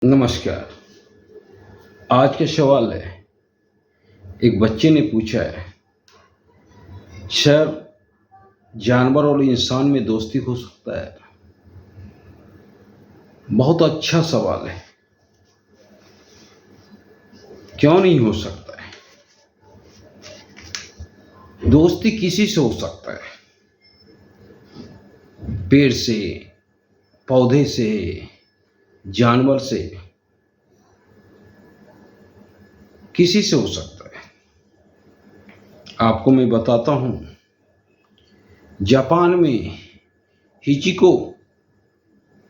नमस्कार। आज का सवाल है, एक बच्चे ने पूछा है, सर, जानवर और इंसान में दोस्ती हो सकता है? बहुत अच्छा सवाल है। क्यों नहीं हो सकता है? दोस्ती किसी से हो सकता है, पेड़ से, पौधे से, जानवर से, किसी से हो सकता है। आपको मैं बताता हूं, जापान में हिचिको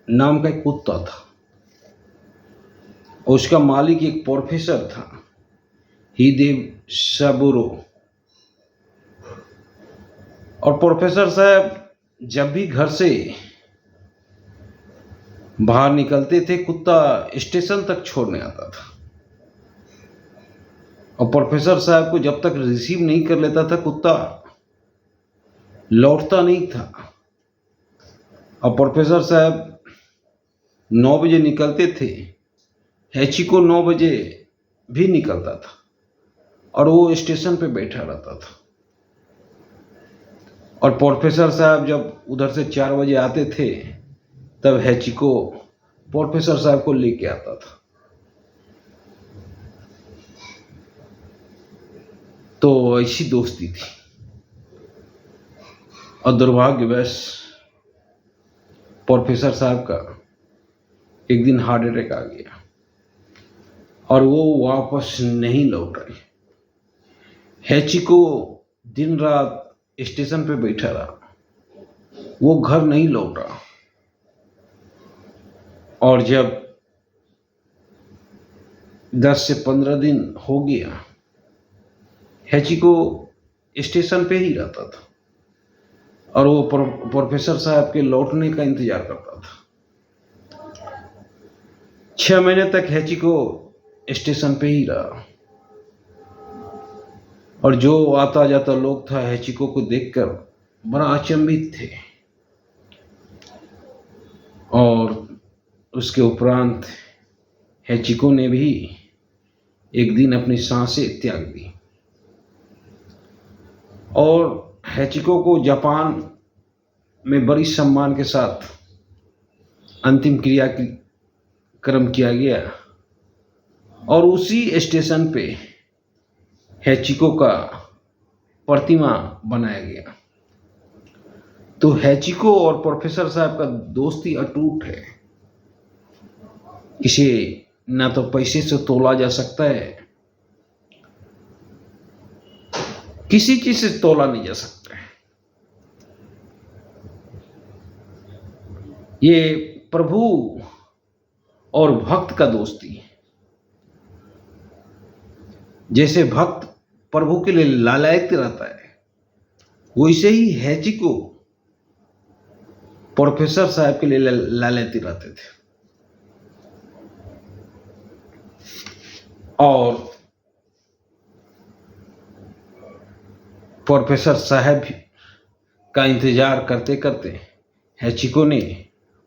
नाम का एक कुत्ता था और उसका मालिक एक प्रोफेसर था, हिदेव साबुरो। और प्रोफेसर साहब जब भी घर से बाहर निकलते थे, कुत्ता स्टेशन तक छोड़ने आता था और प्रोफेसर साहब को जब तक रिसीव नहीं कर लेता था, कुत्ता लौटता नहीं था। और प्रोफेसर साहब 9 बजे निकलते थे, हैचिको 9 बजे भी निकलता था और वो स्टेशन पे बैठा रहता था। और प्रोफेसर साहब जब उधर से 4 बजे आते थे, तब हैचिको प्रोफेसर साहब को लेके आता था। तो ऐसी दोस्ती थी। और दुर्भाग्यवश प्रोफेसर साहब का एक दिन हार्ट अटैक आ गया और वो वापस नहीं लौट रहे। हैचिको दिन रात स्टेशन पे बैठा रहा, वो घर नहीं लौटा। और जब 10 से 15 दिन हो गया, हैचिको स्टेशन पे ही रहता था और वो प्रोफेसर साहब के लौटने का इंतजार करता था। 6 महीने तक हैचिको स्टेशन पे ही रहा और जो आता जाता लोग था, हैचिको को देखकर बड़ा अचंभित थे। और उसके उपरांत हैचिको ने भी एक दिन अपनी सांसें त्याग दी और हैचिको को जापान में बड़ी सम्मान के साथ अंतिम क्रियाक्रम किया गया और उसी स्टेशन पे हैचिको का प्रतिमा बनाया गया। तो हैचिको और प्रोफेसर साहब का दोस्ती अटूट है। इसे ना तो पैसे से तोला जा सकता है, किसी चीज से तोला नहीं जा सकता है। ये प्रभु और भक्त का दोस्ती है। जैसे भक्त प्रभु के लिए लालायित रहता है, वैसे ही हैचिको प्रोफेसर साहब के लिए लालायित रहते थे। और प्रोफेसर साहब का इंतजार करते करते हैचिको ने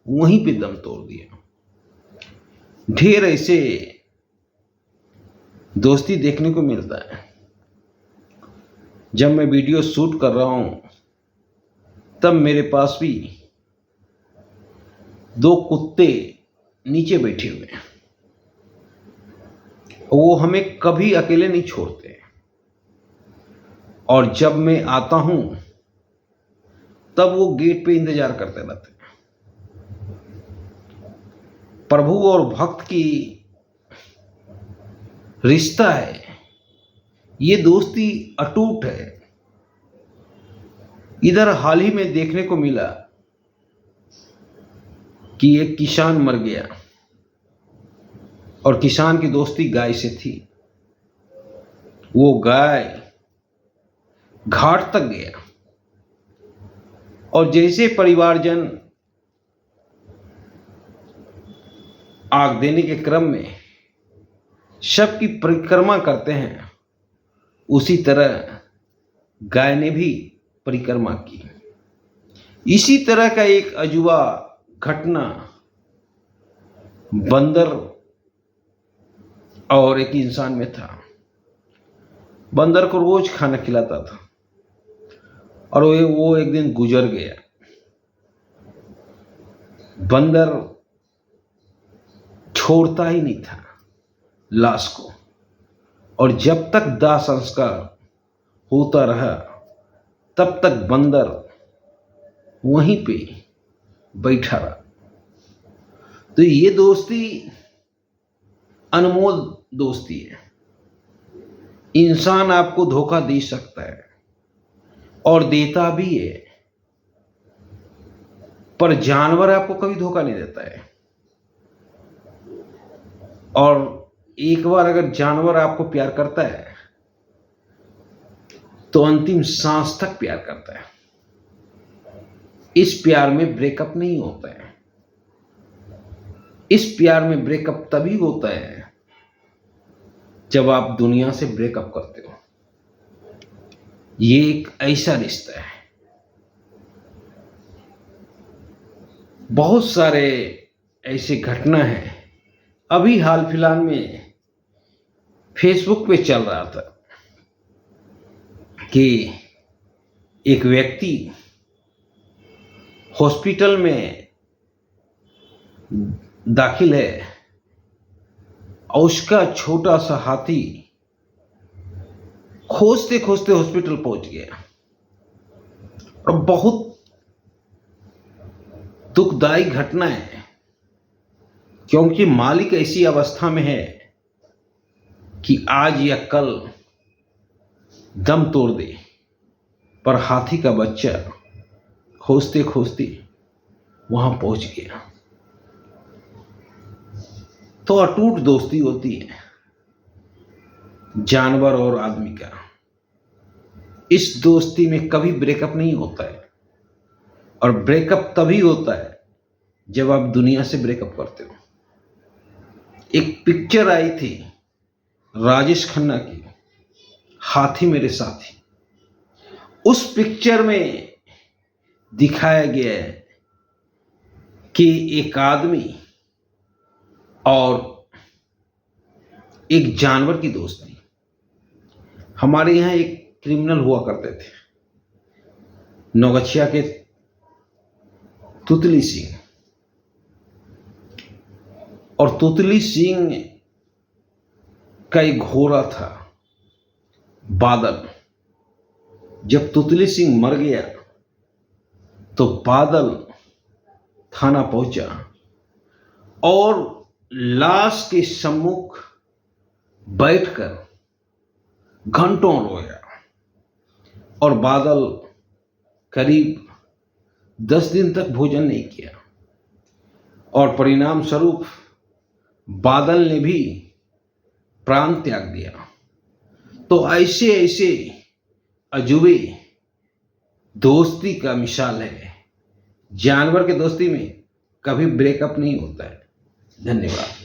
वहीं पे दम तोड़ दिया। ढेर ऐसे दोस्ती देखने को मिलता है। जब मैं वीडियो शूट कर रहा हूं, तब मेरे पास भी 2 कुत्ते नीचे बैठे हुए हैं। वो हमें कभी अकेले नहीं छोड़ते और जब मैं आता हूं, तब वो गेट पे इंतजार करते रहते हैं। प्रभु और भक्त की रिश्ता है, ये दोस्ती अटूट है। इधर हाल ही में देखने को मिला कि एक किसान मर गया और किसान की दोस्ती गाय से थी। वो गाय घाट तक गया और जैसे परिवारजन आग देने के क्रम में शव की परिक्रमा करते हैं, उसी तरह गाय ने भी परिक्रमा की। इसी तरह का एक अजूबा घटना बंदर और एक इंसान में था। बंदर को रोज खाना खिलाता था और वो एक दिन गुजर गया। बंदर छोड़ता ही नहीं था लाश को, और जब तक दाह संस्कार होता रहा तब तक बंदर वहीं पे बैठा रहा। तो ये दोस्ती अनमोल दोस्ती है। इंसान आपको धोखा दे सकता है और देता भी है, पर जानवर आपको कभी धोखा नहीं देता है। और एक बार अगर जानवर आपको प्यार करता है तो अंतिम सांस तक प्यार करता है। इस प्यार में ब्रेकअप नहीं होता है। इस प्यार में ब्रेकअप तभी होता है जब आप दुनिया से ब्रेकअप करते हो। ये एक ऐसा रिश्ता है। बहुत सारे ऐसे घटना हैं। अभी हाल फिलहाल में फेसबुक पे चल रहा था कि एक व्यक्ति हॉस्पिटल में दाखिल है और उसका छोटा सा हाथी खोजते खोजते हॉस्पिटल पहुंच गया। और बहुत दुखदाई घटना है, क्योंकि मालिक ऐसी अवस्था में है कि आज या कल दम तोड़ दे, पर हाथी का बच्चा खोजते खोजते वहां पहुंच गया। तो अटूट दोस्ती होती है जानवर और आदमी का। इस दोस्ती में कभी ब्रेकअप नहीं होता है, और ब्रेकअप तभी होता है जब आप दुनिया से ब्रेकअप करते हो। एक पिक्चर आई थी राजेश खन्ना की, हाथी मेरे साथी। उस पिक्चर में दिखाया गया है कि एक आदमी और एक जानवर की दोस्ती। हमारे यहाँ एक क्रिमिनल हुआ करते थे, नौगछिया के तुतली सिंह। और तुतली सिंह का एक घोड़ा था बादल। जब तुतली सिंह मर गया तो बादल थाना पहुंचा और लाश के सम्मुख बैठकर घंटों रोया। और बादल करीब 10 दिन तक भोजन नहीं किया, और परिणाम स्वरूप बादल ने भी प्राण त्याग दिया। तो ऐसे ऐसे अजूबे दोस्ती का मिसाल है। जानवर के दोस्ती में कभी ब्रेकअप नहीं होता है। धन्यवाद।